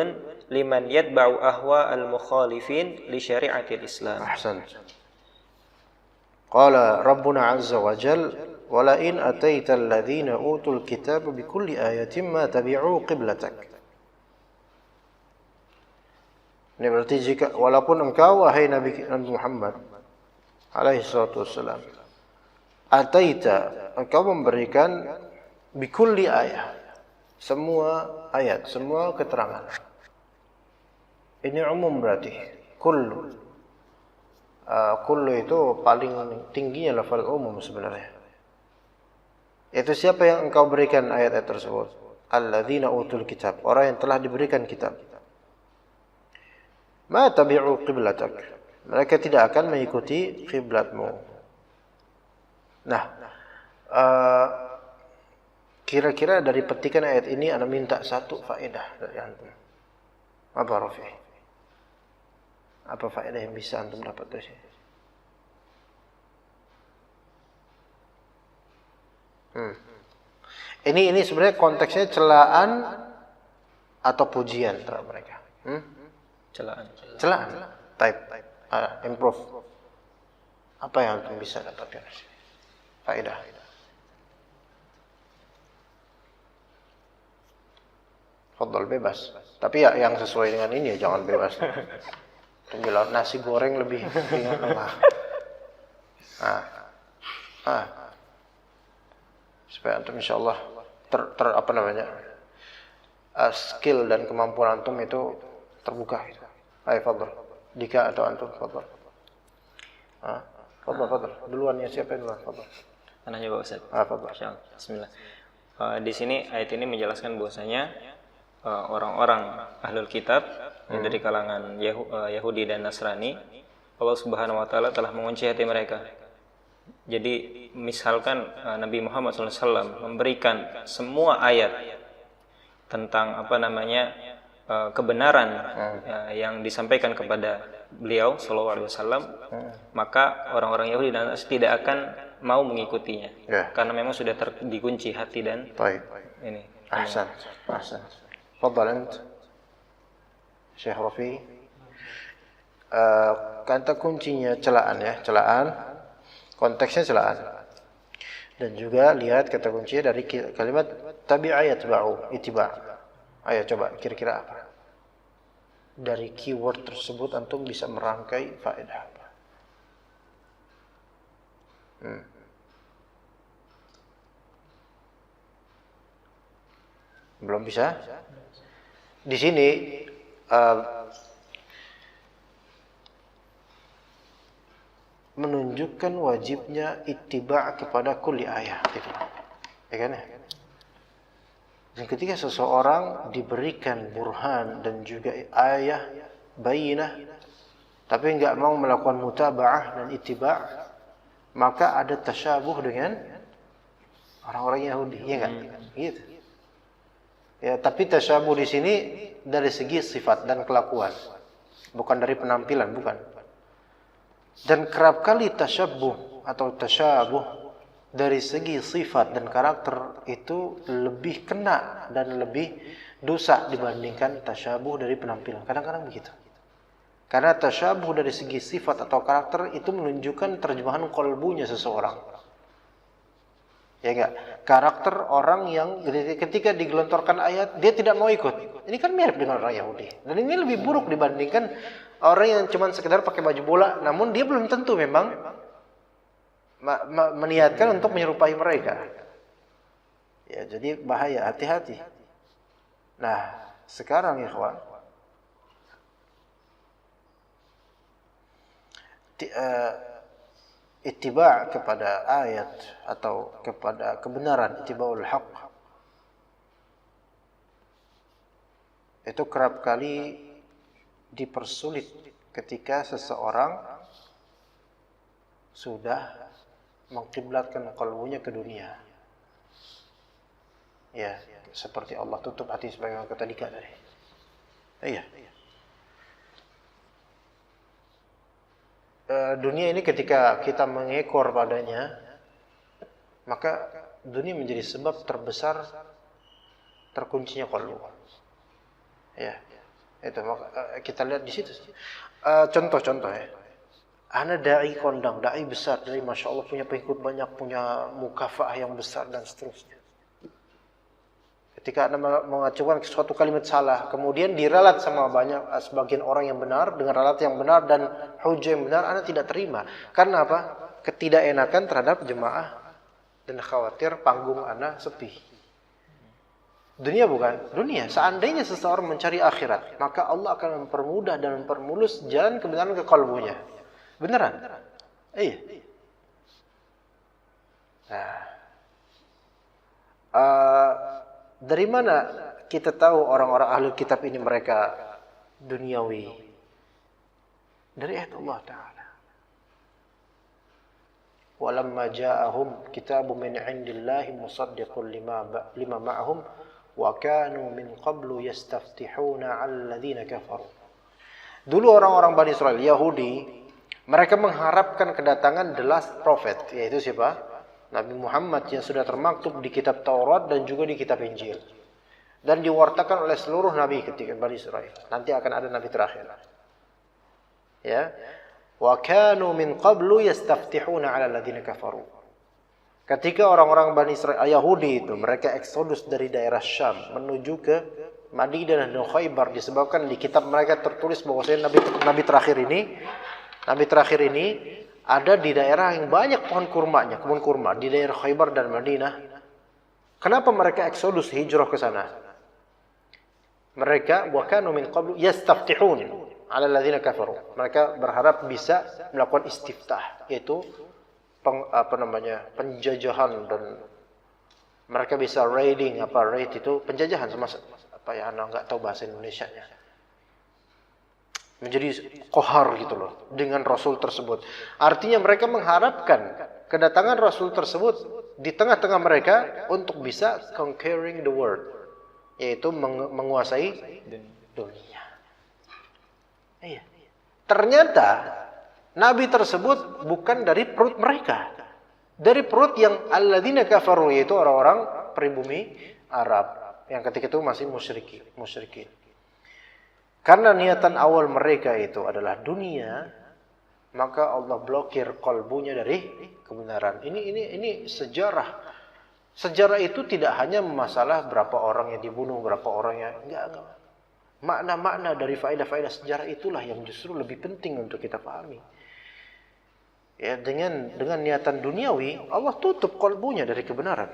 لمن يتبع أهواء المخالفين لشريعة الإسلام. أحسنت. قال ربنا عز وجل ولئن أتيت الذين أوتوا الكتاب بكل آية ما تبعوا قبلتك. Ini berarti jika walaupun engkau wahai Nabi Muhammad alaihi salatu wassalam ataita engkau memberikan bikulli ayat semua ayat, semua keterangan. Ini umum berarti kullu. Kullu itu paling tingginya lafal umum sebenarnya. Itu siapa yang engkau berikan ayat-ayat tersebut? Alladzina utul kitab, orang yang telah diberikan kitab. Ma tabi'u qiblatak, mereka tidak akan mengikuti qiblatmu. Nah, kira-kira dari petikan ayat ini ana minta satu faedah dari antum. Apa Rafi? Apa faedah yang bisa antum dapat dari sini? Ini sebenarnya konteksnya celaan atau pujian terhadap mereka. Celaan. Type. Improve. Apa yang antum bisa dapatkan? Faedah. Fadhal bebas. Tapi ya yang sesuai dengan ini ya, jangan bebas. Tenggelam nasi goreng lebih ringan lah. Supaya antum insyaallah apa namanya? Skill dan kemampuan antum itu terbuka gitu. Ayo fadhal. Dika atau antum fadhal. Fadhal. Duluan ya, siapa yang duluan? Fadhal. Ananya Pak Ustaz. Fadhal. Insyaallah. Bismillah. Di sini ayat ini menjelaskan bahwasanya orang-orang ahlul kitab dari kalangan Yahudi dan Nasrani, Allah Subhanahu wa taala telah mengunci hati mereka. Jadi misalkan Nabi Muhammad SAW memberikan semua ayat tentang kebenaran yang disampaikan kepada beliau SAW, maka orang-orang Yahudi dan Nasrani tidak akan mau mengikutinya, karena memang sudah dikunci hati dan ini. Ahsan. Fadhal ant Syekh Rafi. Kata kuncinya celaan ya, celaan. Konteksnya celaan. Dan juga lihat kata kuncinya dari kalimat tabi'ayat ba'u ittiba'. Ayo coba kira-kira apa? Dari keyword tersebut antum bisa merangkai faedah apa? Belum bisa? Di sini menunjukkan wajibnya ittiba' kepada kulli ayat gitu. Ya kan ya? Dan ketika seseorang diberikan burhan dan juga ayah bayinah tapi enggak mau melakukan mutaba'ah dan ittiba', maka ada tasyabuh dengan orang-orang Yahudi, ya enggak? Gitu. Ya, tapi tasyabuh di sini dari segi sifat dan kelakuan, bukan dari penampilan, bukan. Dan kerap kali tasyabuh atau tasyabuh dari segi sifat dan karakter itu lebih kena dan lebih dosa dibandingkan tasyabuh dari penampilan. Kadang-kadang begitu. Karena tasyabuh dari segi sifat atau karakter itu menunjukkan terjemahan qalbunya seseorang. Ya enggak? Karakter orang yang ketika digelontorkan ayat dia tidak mau ikut. Ini kan mirip dengan orang Yahudi. Dan ini lebih buruk dibandingkan orang yang cuma sekedar pakai baju bola namun dia belum tentu memang meniatkan untuk menyerupai mereka. Ya, jadi bahaya, hati-hati. Nah, sekarang ikhwan, ittiba' kepada ayat atau kepada kebenaran, ittiba'ul haq, itu kerap kali dipersulit ketika seseorang sudah mengkiblatkan qalbunya ke dunia. Ya, seperti Allah tutup hati sebagaimana kata Dika tadi. Iya. Dunia ini ketika kita mengekor padanya, maka dunia menjadi sebab terbesar terkuncinya qalbu. Ya, itu kita lihat di situ. Contoh-contoh ya. Ana dai kondang, dai besar, dari masya Allah punya pengikut banyak, punya mukafah yang besar dan seterusnya. Ketika Anda mengacukan suatu kalimat salah, kemudian diralat sama sebagian orang yang benar dengan ralat yang benar dan hujah yang benar, Anda tidak terima. Karena apa? Ketidakenakan terhadap jemaah dan khawatir panggung Anda sepi. Dunia bukan? Dunia. Seandainya seseorang mencari akhirat, maka Allah akan mempermudah dan mempermulus jalan kebenaran ke kalbunya. Beneran? Iya. Nah, dari mana kita tahu orang-orang ahli kitab ini mereka duniawi? Dari ayat Allah Ta'ala. Walamma ja'ahum kitabun min 'indillahi musaddiqun lima ma'ahum wa kanu min qablu yastaftihuna 'alal ladzina kafaru. Dulu orang-orang Bani Israel Yahudi, mereka mengharapkan kedatangan the last prophet, yaitu siapa? Nabi Muhammad yang sudah termaktub di kitab Taurat dan juga di kitab Injil. Dan diwartakan oleh seluruh nabi ketika Bani Israel. Nanti akan ada nabi terakhir. Ya. Wa kanu min qablu yastaftihuna 'ala alladziina kafaru. Ketika orang-orang Bani Israel Yahudi itu mereka eksodus dari daerah Syam menuju ke Madinah dan Khaybar disebabkan di kitab mereka tertulis bahwasanya nabi terakhir ini ada di daerah yang banyak kebun kurma di daerah Khaybar dan Madinah. Kenapa mereka eksodus hijrah ke sana? Mereka wa kanu min qablu yastaftihun 'ala alladziina kafaru. Mereka berharap bisa melakukan istiftah, yaitu penjajahan, dan mereka bisa raiding, raid itu penjajahan, sama Anda enggak tahu bahasa Indonesianya. Menjadi kohar gitu loh dengan Rasul tersebut. Artinya mereka mengharapkan kedatangan Rasul tersebut di tengah-tengah mereka untuk bisa conquering the world, yaitu menguasai dunia. Iya. Ternyata Nabi tersebut bukan dari perut mereka, dari perut yang alladzina kafaru, yaitu orang-orang pribumi Arab yang ketika itu masih musyrikin. Karena niatan awal mereka itu adalah dunia, maka Allah blokir kalbunya dari kebenaran. Ini sejarah. Sejarah itu tidak hanya masalah berapa orang yang dibunuh, berapa orang yang enggak. Makna-makna dari faedah-faedah sejarah itulah yang justru lebih penting untuk kita pahami. Ya, dengan niatan duniawi, Allah tutup kalbunya dari kebenaran.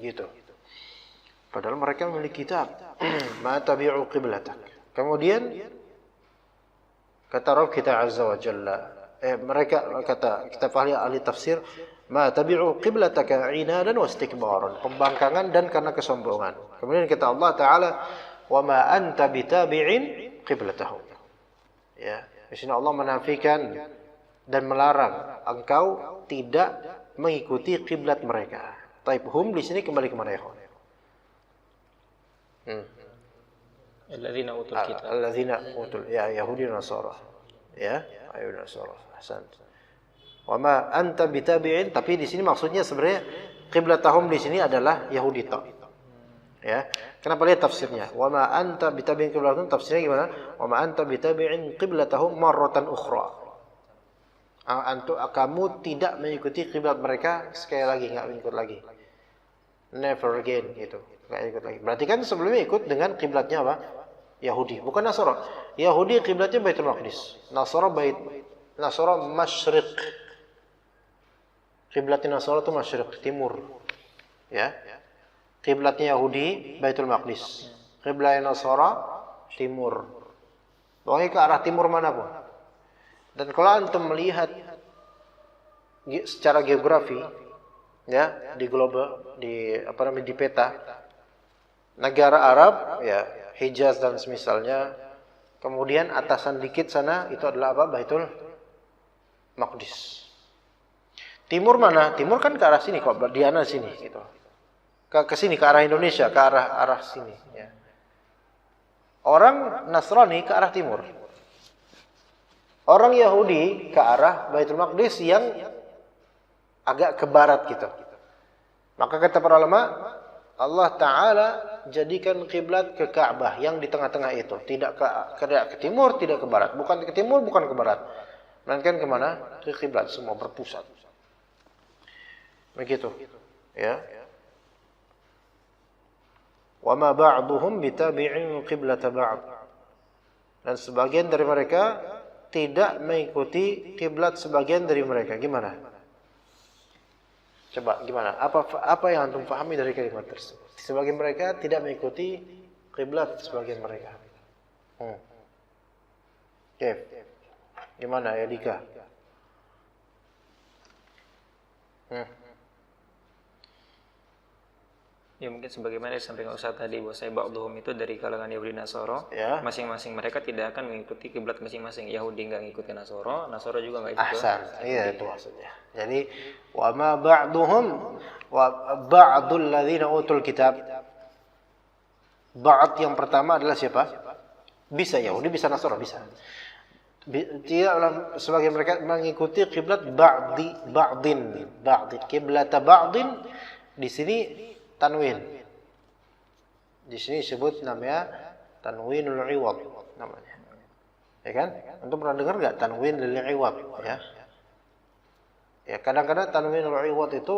Gitu. Padahal mereka memiliki kitab. Ma tabi'u qiblatak. Kemudian kata Rabb kita Azza wa Jalla, mereka kata kitab ahli tafsir, ma tabi'u qiblataka inadan wastikbaran, pembangkangan dan karena kesombongan. Kemudian kata Allah Taala, wa ma anta bitabi'in qiblatahum. Ya, di sini Allah menafikan dan melarang engkau tidak mengikuti kiblat mereka. Taib hum di sini kembali ke mana ya? Alladzina utul kitab. Alladzina utul, ya Yahudi dan Nasara. Ya, Yahudi dan Nasara. Ahsan. Wa ma anta bitabi'in, tapi di sini maksudnya sebenarnya qiblatahum di sini adalah Yahudi tok. Ya. Kenapa lihat tafsirnya? Wa ma anta bitabi'in qiblatahum, tafsirnya gimana? Wa ma anta bitabi'in qiblatahum marratan ukhra. Kamu tidak mengikuti kiblat mereka sekali lagi, enggak mengikut lagi. Never again gitu. Enggak ikut lagi. Berarti kan sebelumnya ikut dengan kiblatnya apa? Yahudi, bukan Nasara. Yahudi kiblatnya Baitul Maqdis. Nasara masyriq. Kiblatnya Nasara itu masyriq, timur. Ya. Kiblatnya Yahudi Baitul Maqdis. Kiblatnya Nasara timur. Pokoknya ke arah timur manapun. Dan kalau antum melihat secara geografi, ya, di global, di peta negara Arab, ya, Hijaz dan semisalnya, kemudian atasan dikit sana itu adalah apa? Baitul Maqdis. Timur mana? Timur kan ke arah sini kok, Diana sini gitu. Ke sini, ke arah Indonesia, ke arah sini, ya. Orang Nasrani ke arah timur. Orang Yahudi ke arah Baitul Maqdis yang agak ke barat gitu. Maka kata para ulama, Allah Ta'ala jadikan kiblat ke Ka'bah yang di tengah-tengah itu. Tidak ke timur, tidak ke barat. Bukan ke timur, bukan ke barat. Melainkan kemana? Ke kiblat, semua berpusat. Begitu. Ya. Wa ma ba'duhum bitabi'in qiblata ba'd. Dan sebagian dari mereka tidak mengikuti kiblat sebagian dari mereka. Gimana? Coba gimana? Apa yang antum pahami dari kalimat tersebut? Sebagian mereka tidak mengikuti kiblat sebagian mereka. Oke. Gimana ya Dika? Ya mungkin sebagaimana disampaikan Ustaz tadi, bahwa ba'dhum itu dari kalangan Yahudi Nasara, ya. Masing-masing mereka tidak akan mengikuti kiblat masing-masing. Yahudi enggak ngikutin Nasara, Nasara juga enggak ikut. Ahsan. Iya itu maksudnya. Jadi wa ma ba'dhum wa ba'dul ladzina utul kitab. Ba'd yang pertama adalah siapa? Bisa Yahudi, bisa Nasara, bisa. Dia sebagian mereka mengikuti kiblat ba'din. Kiblata ba'din di sini tanwin. Di sini disebut namanya tanwinul iwad namanya. Ya kan? Antum pernah dengar enggak tanwin lil iwad, ya? Ya kadang-kadang tanwinul iwad itu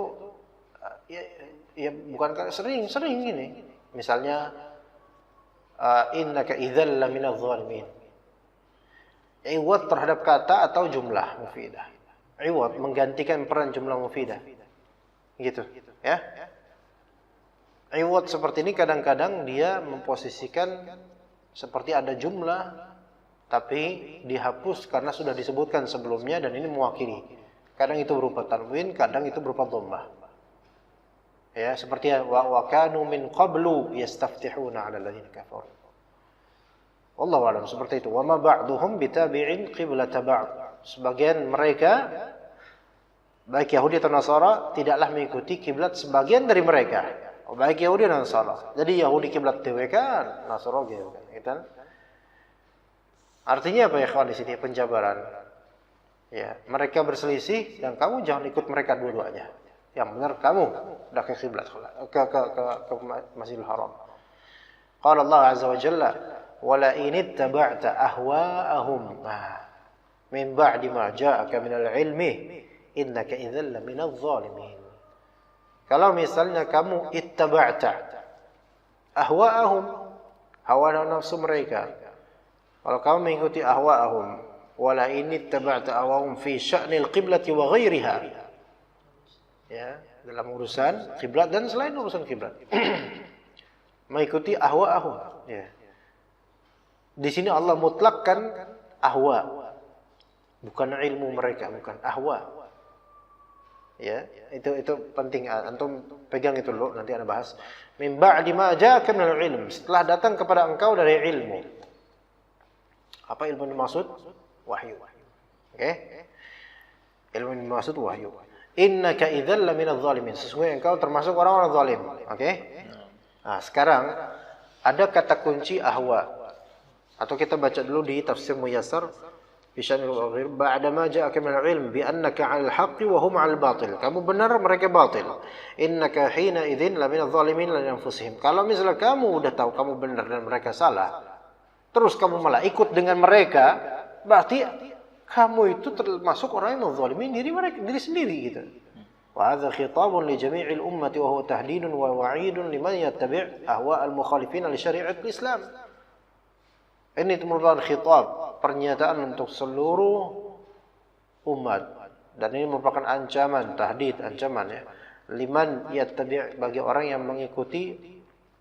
ya bukan sering gini. Misalnya innaka idzal laminadh dhalimin. Iwad terhadap kata atau jumlah mufidah. Iwad menggantikan peran jumlah mufidah. Gitu, ya. Iwad seperti ini kadang-kadang dia memposisikan seperti ada jumlah tapi dihapus karena sudah disebutkan sebelumnya dan ini mewakili. Kadang itu berupa tanwin, kadang itu berupa dhammah. Ya, seperti wa kanu min qablu yastaftihuna 'ala alladziina kafaru. Wallahu a'lam, seperti itu. Wa ma ba'duhum bitabi'in qiblata ba'd. Sebagian mereka baik Yahudi atau Nasara tidaklah mengikuti kiblat sebagian dari mereka. Baik Yahudi dan Nasara. Jadi Yahudi kiblat TWK, Nasara gitu kan. Artinya apa ya kawan di sini? Penjabaran. Ya, mereka berselisih dan kamu jangan ikut mereka dua-duanya. Yang benar kamu udah ke kiblat ke Masjidil Haram. Qala Allah Azza wa Jalla, "Wa la in ittaba'ta ahwa'ahum min ba'di ma ja'aka minal ilmi innaka idzal laminadh dhalimin." Kalau misalnya kamu ittaba'ta ahwa'ahum, hawa nafsu mereka. Kalau kamu mengikuti ahwa'ahum, wala in ittaba'ta ahwa'ahum fi sya'nil qiblati wa ghairiha. Ya, dalam urusan kiblat dan selain urusan kiblat. Mengikuti ahwa'ahum, ya. Di sini Allah mutlakkan ahwa. bukan ilmu mereka, bukan ahwa. Ya, itu penting, antum pegang itu dulu, nanti ana bahas. Min ba'di ma ja'aka minal ilm, setelah datang kepada engkau dari ilmu. Apa ilmu yang dimaksud? Wahyu. Oke? Ilmu yang dimaksud wahyu. Innaka idzal laminadz zalimin, sesungguhnya engkau termasuk orang-orang zalim. Oke? Nah, sekarang ada kata kunci ahwa. Atau kita baca dulu di tafsir Muyassar ba'da ma ja'aka minal ilm bi annaka 'alal haqqi wa hum 'alal batil. Kamu benar, mereka batil. Innaka hina idzin laminadz zalimin li anfusihim. Kalau misalnya kamu udah tahu kamu benar dan mereka salah, terus kamu malah ikut dengan mereka, berarti kamu itu termasuk orang yang menzalimi diri sendiri gitu. Wa hadza khitabun li jami'il ummati wa huwa tahdidun wa wa'idun liman yattabi' ahwa'al mukhalifin li syari'atil Islam. Ini merupakan khitab, pernyataan untuk seluruh umat, dan ini merupakan ancaman, tahdid, ancaman ya. Liman yattabi', bagi orang yang mengikuti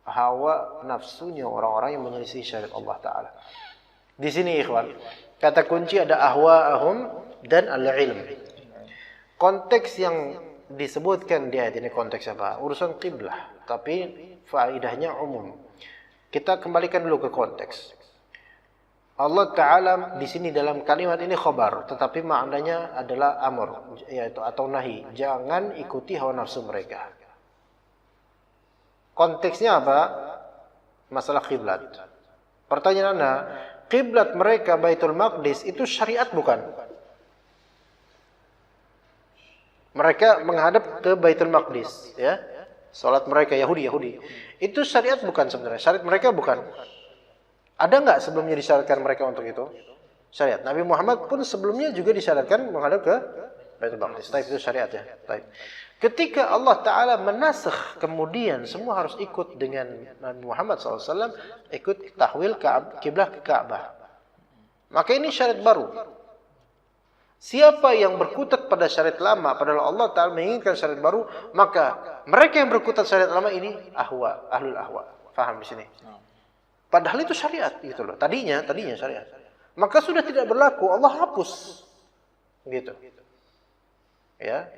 hawa nafsunya, orang-orang yang menyelisih syariat Allah Ta'ala. Di sini ikhwan, kata kunci ada ahwa'ahum dan al-ilm. Konteks yang disebutkan di ayat ini konteks apa? Urusan qiblah, tapi faedahnya umum. Kita kembalikan dulu ke konteks. Allah Ta'ala di sini dalam kalimat ini khabar, tetapi maknanya adalah amr, yaitu atau nahi. Jangan ikuti hawa nafsu mereka. Konteksnya apa? Masalah kiblat. Pertanyaan Anda, kiblat mereka Baitul Maqdis itu syariat bukan? Mereka menghadap ke Baitul Maqdis, ya. Salat mereka Yahudi. Itu syariat bukan sebenarnya? Syariat mereka bukan? Ada nggak sebelumnya disyaratkan mereka untuk itu? Syariat. Nabi Muhammad pun sebelumnya juga disyaratkan menghadap ke Baitul Maqdis. Itu syariat ya. Ketika Allah Ta'ala menasakh, kemudian semua harus ikut dengan Nabi Muhammad SAW, ikut tahwil kiblah ke Ka'bah. Maka ini syariat baru. Siapa yang berkutat pada syariat lama, padahal Allah Ta'ala menginginkan syariat baru, maka mereka yang berkutat syariat lama ini ahlul ahwa. Faham di sini? Padahal itu syariat gitu loh. Tadinya syariat. Maka sudah tidak berlaku, Allah hapus. Gitu. Ya.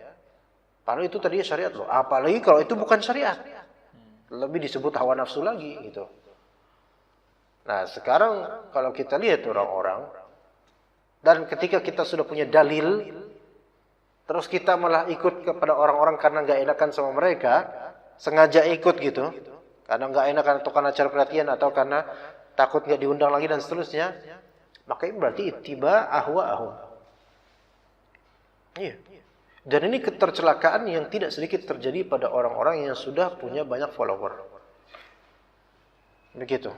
Padahal itu tadinya syariat loh. Apalagi kalau itu bukan syariat. Lebih disebut hawa nafsu lagi gitu. Nah, sekarang kalau kita lihat orang-orang, dan ketika kita sudah punya dalil, terus kita malah ikut kepada orang-orang karena nggak enakan sama mereka, sengaja ikut gitu. Karena nggak enak, atau karena cari perhatian, atau karena takut nggak diundang lagi dan seterusnya, maka ini berarti ittiba ahwa'ahum. Iya. Dan ini ketercelakaan yang tidak sedikit terjadi pada orang-orang yang sudah punya banyak follower. Begitu.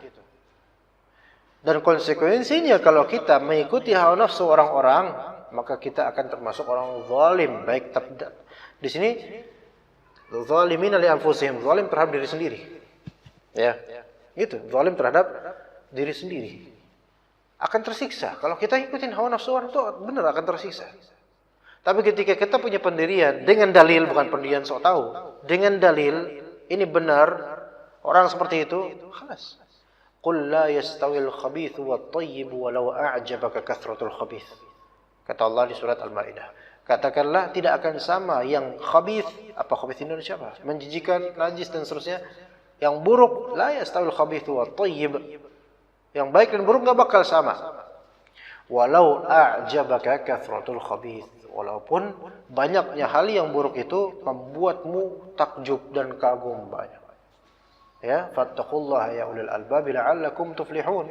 Dan konsekuensinya kalau kita mengikuti hawa nafsu orang-orang, maka kita akan termasuk orang zalim. Baik di sini zalimin li anfusihim, zalim terhadap diri sendiri. Ya, gitu. Zalim terhadap diri sendiri. Akan tersiksa. Kalau kita ikutin hawa nafsu orang itu benar akan tersiksa. Tapi ketika kita punya pendirian dengan dalil, bukan pendirian sok tahu, dengan dalil ini benar, orang seperti itu, khalas. Qul la yastawil khabithu wat thayyib walau a'jabaka kathratul khabith. Kata Allah di surat Al-Maidah. Katakanlah tidak akan sama yang khabith, apa khabith ini siapa? Menjijikan, najis dan seterusnya. Yang buruk, la yastawil khabithu wat thayyib. Yang baik dan buruk enggak bakal sama. Walau a'jabaka kathratul khabith. Walaupun banyaknya hal yang buruk itu membuatmu takjub dan kagum banyak. Ya, fattaqullaha ya ulil albab la'allakum tuflihun.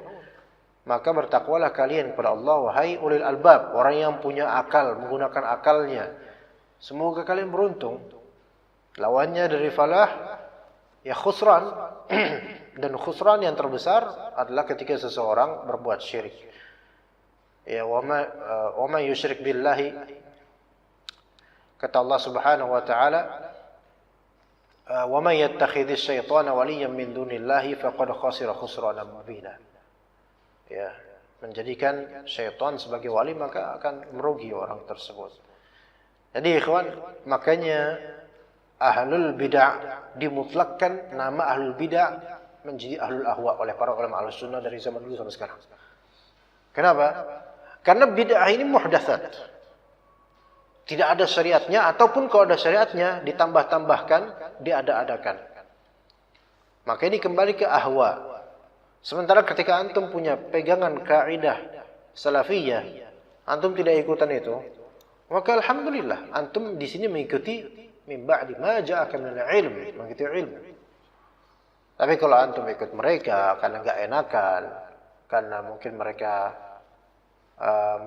Maka bertakwalah kalian kepada Allah wahai ulil albab, orang yang punya akal, menggunakan akalnya. Semoga kalian beruntung. Lawannya dari falah ya khusran. Dan khusran yang terbesar adalah ketika seseorang berbuat syirik. Ya, wa ma yusyrik billahi, kata Allah Subhanahu wa taala, wa may yattakhidhis syaitana waliyan min dunillahi faqad khasira khusranan mubina. Ya, menjadikan syaitan sebagai wali maka akan merugi orang tersebut. Jadi ikhwan, makanya ahlul bid'ah dimutlakkan nama ahlul bid'ah menjadi ahlul ahwa oleh para ulama Ahlus Sunnah dari zaman dulu sampai sekarang. Kenapa? Karena bid'ah ini muhdatsat. Tidak ada syariatnya, ataupun kalau ada syariatnya ditambah-tambahkan, diada-adakan. Maka ini kembali ke ahwa. Sementara ketika antum punya pegangan kaidah salafiyah, antum tidak ikutan itu, maka alhamdulillah antum di sini mengikuti min ba'di ma ja'aka minal ilm, mengikuti ilmu. Tapi kalau antum ikut mereka karena enggak enakan, karena mungkin mereka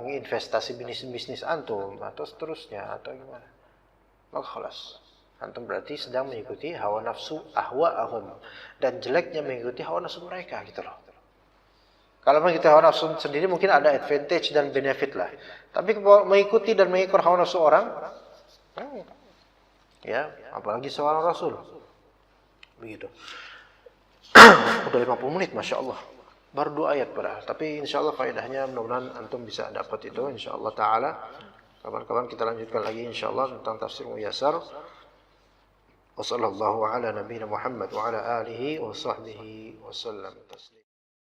menginvestasi bisnis antum atau seterusnya atau gimana, maka khalas, antum berarti sedang mengikuti hawa nafsu ahwa'ahum, dan jeleknya mengikuti hawa nafsu mereka gitu loh. Kalau mengikuti hawa nafsu sendiri mungkin ada advantage dan benefit lah, tapi mengikuti dan mengikut hawa nafsu orang, ya apalagi seorang rasul, begitu. Udah 50 menit, Masya Allah. Baru 2 ayat padahal. Tapi insya Allah faedahnya mudah-mudahan antum bisa dapat itu. Insya Allah Ta'ala. Kapan-kapan kita lanjutkan lagi insya Allah tentang tafsir Muyassar. Wa sallallahu ala nabiyina Muhammad wa ala alihi wa sahbihi wa sallam.